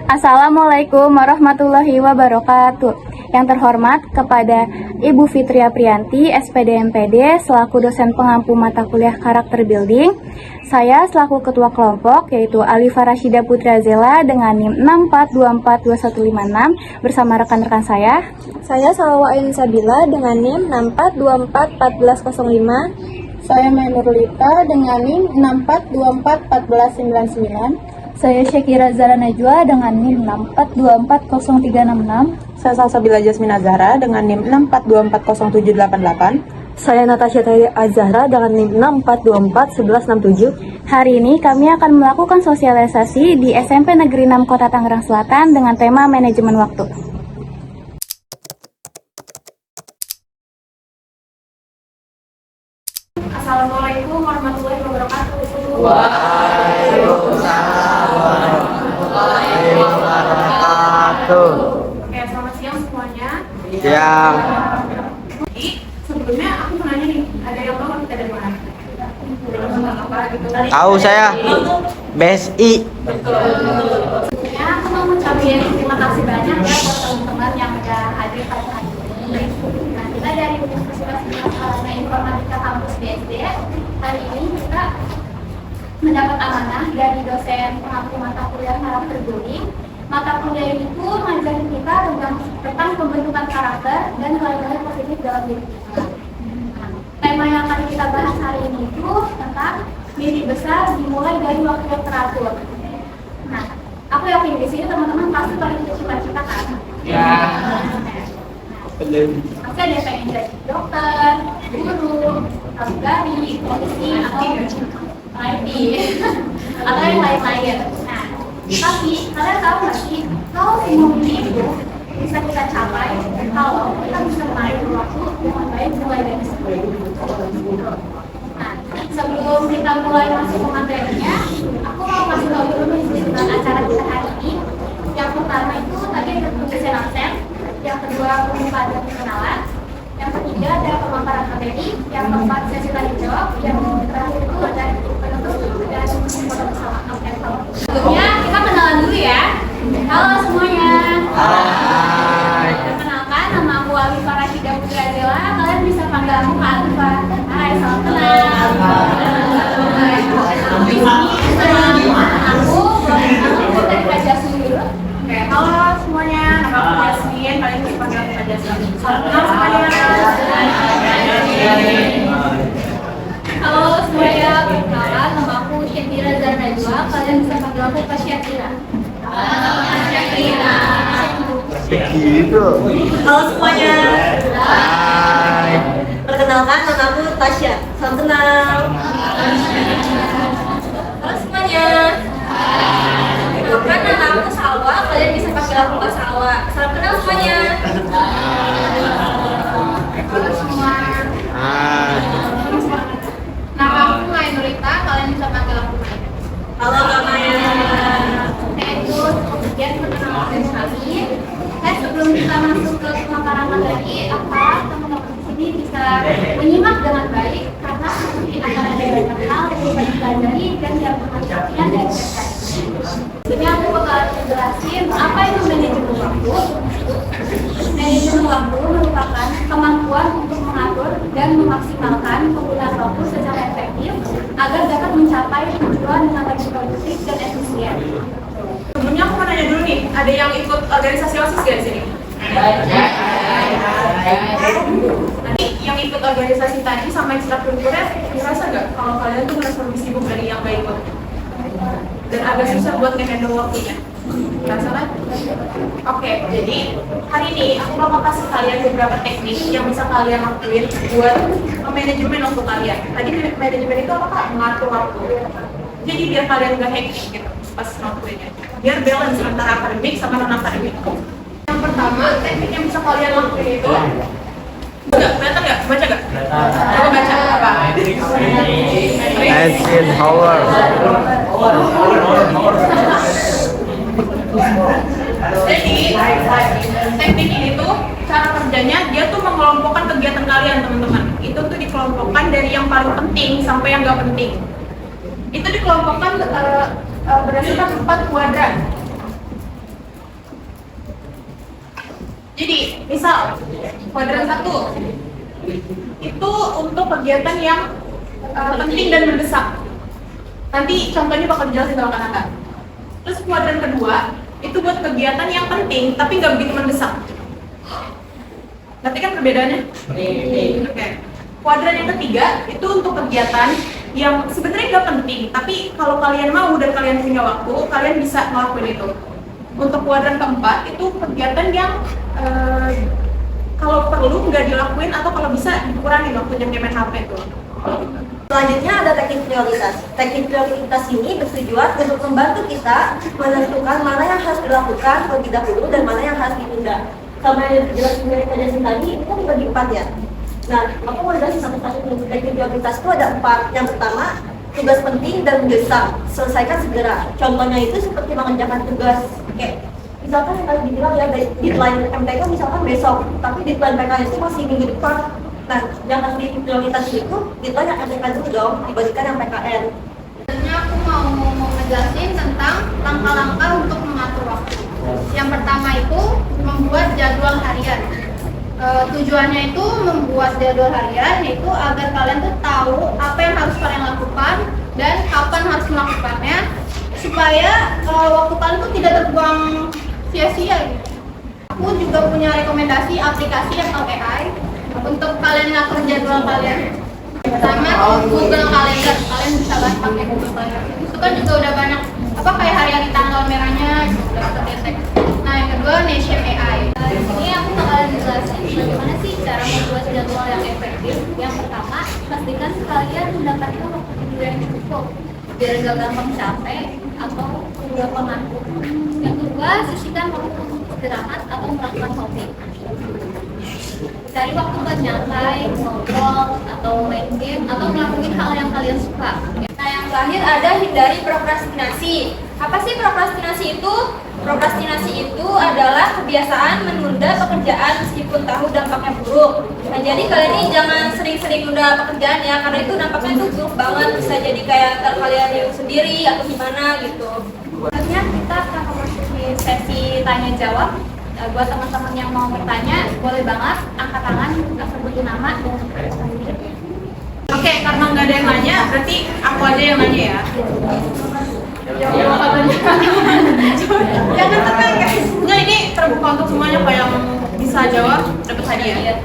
Assalamualaikum warahmatullahi wabarakatuh. Yang terhormat kepada Ibu Fitria Priyanti, SPD MPD, selaku dosen pengampu mata kuliah karakter building. Saya selaku ketua kelompok, yaitu Alifa Rashida Putra Zela dengan NIM 64242156 bersama rekan-rekan saya. Saya Salwa Ain Sabila dengan NIM 64241405. Saya Nurlita dengan NIM 64241499. Saya Syakira Zara Najwa dengan NIM 64240366. Saya Salsabila Jasmina Zahra dengan NIM 64240788. Saya Natasha Tari Azahra dengan NIM 64241167. Hari ini kami akan melakukan sosialisasi di SMP Negeri 6 Kota Tangerang Selatan dengan tema manajemen waktu. Assalamualaikum warahmatullahi wabarakatuh. Waalaikumsalam warahmatullahi wabarakatuh. Oke, selamat siang semuanya. Siang. Jadi, sebelumnya aku mau nanya nih, ada yang tahu kita dari mana? Tahu saya. BSI. Sebelumnya aku mau ngucapin terima kasih banyak ya buat teman-teman yang udah hadir pada hari ini. Nah, kita dari Universitas Sarjana Informatika Kampus BSD, hari ini kita mendapat amanah dari dosen pengampu mata kuliah karakter building. Mata kuliah ini tuh ngajarin kita tentang pembentukan karakter dan nilai-nilai positif dalam diri kita. Tema yang akan kita bahas hari ini itu tentang mimpi besar dimulai dari waktu yang teratur. Nah, aku yakin di sini teman-teman pasti paling cita-cita kan? Ya. Pasti ada yang pengen jadi dokter, guru, pramugari, polisi, atau IT, atau yang lain-lain. Nah, tapi kalian tahu nggak sih kalau semua ini itu bisa kita capai kalau kita bisa mengatur waktu dengan baik mulai dari sekarang. Nah, sebelum kita mulai masuk ke materinya, aku mau kasih tahu dulu nih tentang acara kita hari ini. Yang pertama itu tadi ada pembahasan absen, yang kedua pembukaan dan pengenalan, yang ketiga ada pemaparan materi, yang keempat sesi tanya jawab, yang terakhir itu ada penutup dan foto bersama. Sebelumnya kita kenalan dulu ya. Halo semuanya. Hai. Perkenalkan, nama aku Alifa Rashida Putra Zela. Kalian bisa panggil aku Kak Alifa. Hai, salam kenal. Aku dari Kak Jasmine dulu. Oke, halo semuanya. Nama aku Jasmine. Kalian bisa panggil aku Kak Jasmine. Salam kenal semuanya. Halo semuanya. Perkenalkan, nama aku Syakira Zara Najwa. Kalian bisa panggil aku Kak Syakira. Begitu. Halo semuanya. Hai. Perkenalkan, nama aku Tasya. Salam kenal. Halo semuanya. Perkenalkan, nama aku Salwa. Kalian bisa panggil aku Mbak Salwa. Salam kenal semuanya. Halo semua. Hai. Nama aku Maya Nurlita. Kalian bisa panggil aku Maya. Halo Kak Maya. Itu kemudian perkenalan kami. Sebelum kita masuk ke pemaparan materi, apa teman-teman di sini bisa menyimak dengan baik karena nanti akan ada banyak hal yang bisa dipelajari dan yang perhatian dari mereka. Jadi aku bakal jelasin apa itu manajemen waktu. Manajemen waktu merupakan kemampuan untuk mengatur dan memaksimalkan penggunaan waktu secara efektif agar dapat mencapai tujuan dengan lebih produktif dan efisien. Sebelumnya aku mau nanya dulu nih, ada yang ikut organisasi OSIS gak di sini? Nanti yang ikut organisasi tadi sama ekstrakurikuler, ngerasa gak kalau kalian tuh merasa lebih sibuk dari yang gak ikut? Dan agak susah buat nge-handle waktunya? Ngerasa kan? Oke, jadi hari ini aku mau kasih kalian beberapa teknik yang bisa kalian lakuin buat manajemen waktu kalian. Tadi manajemen itu apa Kak? Mengatur waktu. Jadi biar kalian gak hektik gitu pas waktunya. Biar balance antara akademik sama non-akademik. Yang pertama, teknik yang bisa kalian lakuin itu kelihatan nggak? Baca nggak? Coba baca apa? Eisenhower. Jadi, teknik ini tuh cara kerjanya dia tuh mengelompokkan kegiatan kalian teman-teman. Itu tuh dikelompokkan dari yang paling penting sampai yang nggak penting. Itu dikelompokkan berdasarkan 4 kuadran. Jadi, misal kuadran 1 itu untuk kegiatan yang penting dan mendesak. Nanti contohnya bakal dijelasin sama Kak. Terus kuadran kedua itu buat kegiatan yang penting tapi nggak begitu mendesak. Ngerti kan perbedaannya? Oke. Kuadran yang ketiga itu untuk kegiatan yang sebenarnya nggak penting, tapi kalau kalian mau dan kalian punya waktu, kalian bisa ngelakuin itu. Untuk kuadran keempat itu kegiatan yang kalau perlu nggak dilakuin atau kalau bisa dikurangi waktunya kayak main HP tuh. Selanjutnya ada teknik prioritas. Teknik prioritas ini bertujuan untuk membantu kita menentukan mana yang harus dilakukan terlebih dahulu dan mana yang harus ditunda. Sama yang dijelasin dari penjelasan tadi, ini kan dibagi 4 ya. Nah, aku mau jelasin satu-satu dulu. Teknik prioritas itu ada 4. Yang pertama, tugas penting dan mendesak, selesaikan segera. Contohnya itu seperti mengerjakan tugas kayak misalkan yang tadi dibilang ya deadline MTK misalkan besok, tapi deadline PKS itu masih minggu depan. Nah, yang harus diprioritas itu deadline yang MTK dulu dong dibandingkan yang PKN. Sebenarnya aku mau ngejelasin tentang langkah-langkah untuk mengatur waktu. Yang pertama itu membuat jadwal harian. Tujuannya itu membuat jadwal harian yaitu agar kalian tuh tahu apa yang harus kalian lakukan dan kapan harus melakukannya supaya waktu kalian tuh tidak terbuang sia-sia gitu. Aku juga punya rekomendasi aplikasi yang pakai AI untuk kalian ngatur jadwal kalian. Pertama Google Calendar, kalian bisa banget pakai Google Calendar. Itu kan juga udah banyak kayak hari-hari tanggal merahnya udah terdetek. Nah yang kedua Nation AI. Ini aku bakalan jelasin bagaimana sih cara membuat jadwal yang efektif. Yang pertama pastikan kalian mendapatkan waktu tidur yang cukup biar gak gampang capek atau gampang ngantuk. Yang kedua sisihkan waktu untuk istirahat atau melakukan hobi. Cari waktu buat nyantai, ngobrol, atau main game, atau melakukan hal yang kalian suka. Nah, yang terakhir ada hindari prokrastinasi. Apa sih prokrastinasi itu? Prokrastinasi itu adalah kebiasaan menunda pekerjaan meskipun tahu dampaknya buruk. Nah, jadi kalian ini jangan sering-sering nunda pekerjaan ya, karena itu dampaknya itu buruk banget. Bisa jadi kayak kalian yang sendiri atau gimana gitu. Selanjutnya kita akan memasuki sesi tanya jawab. Buat teman-teman yang mau bertanya, boleh banget angkat tangan, sebutin nama dan Oke, karena nggak ada yang nanya, berarti aku aja yang nanya ya. Jangan tekan guys. Nggak, ini terbuka untuk semuanya kok yang bisa jawab dapat hadiah.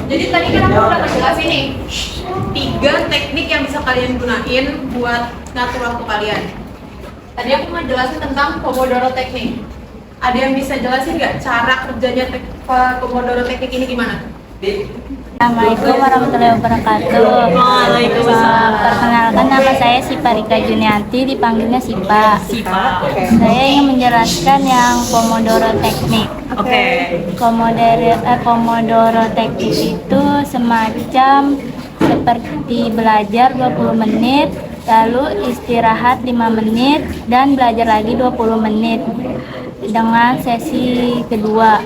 Jadi tadi kan aku udah ngejelasin nih 3 teknik yang bisa kalian gunain buat ngatur waktu kalian. Tadi aku mau jelasin tentang Pomodoro teknik. Ada yang bisa jelasin nggak cara kerjanya Pomodoro teknik ini gimana? Assalamualaikum warahmatullahi wabarakatuh. Perkenalkan nama saya Sipa Rika Junianti, dipanggilnya Sipa. Saya ingin menjelaskan yang Pomodoro teknik. Pomodoro teknik itu semacam seperti belajar 20 menit, lalu istirahat 5 menit, dan belajar lagi 20 menit. Dengan sesi kedua,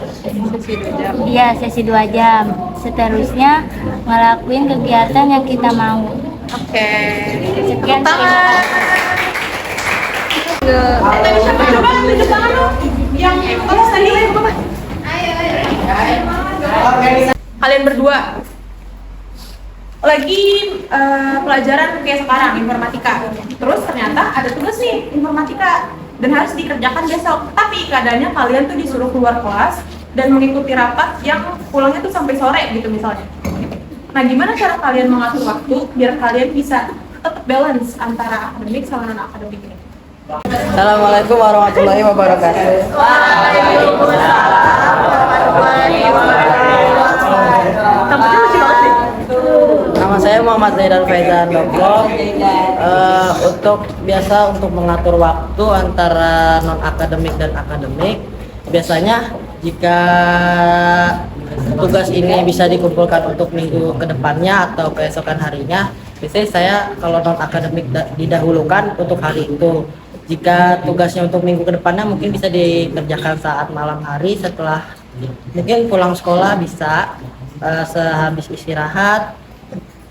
iya sesi 2 jam. Seterusnya ngelakuin kegiatan yang kita mau. Oke. Sekian. Tadi siapa coba tunjuk tangan lo? Yang terus tadi apa? Ayo. Kalian berdua lagi pelajaran kayak sekarang informatika. Terus ternyata ada tugas nih informatika dan harus dikerjakan besok. Tapi keadaannya kalian tuh disuruh keluar kelas dan mengikuti rapat yang pulangnya tuh sampai sore gitu misalnya. Nah, gimana cara kalian mengatur waktu biar kalian bisa tetap balance antara akademik sama non akademik ini? Assalamualaikum warahmatullahi wabarakatuh. Waalaikumsalam warahmatullahi wabarakatuh. Tampaknya lucu banget sih. Nama saya Muhammad Zaidan Faizan Doklo. Untuk mengatur waktu antara non akademik dan akademik, biasanya jika tugas ini bisa dikumpulkan untuk minggu kedepannya atau keesokan harinya, biasanya saya kalau non akademik didahulukan untuk hari itu. Jika tugasnya untuk minggu kedepannya mungkin bisa dikerjakan saat malam hari setelah mungkin pulang sekolah, bisa sehabis istirahat,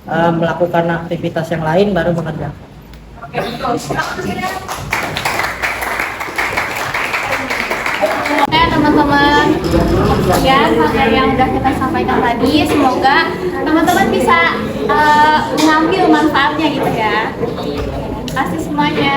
melakukan aktivitas yang lain baru mengerjakan. Oke, betul. ya teman-teman. Ya, materi yang udah kita sampaikan tadi, semoga teman-teman bisa mengambil manfaatnya gitu ya. Terima kasih semuanya.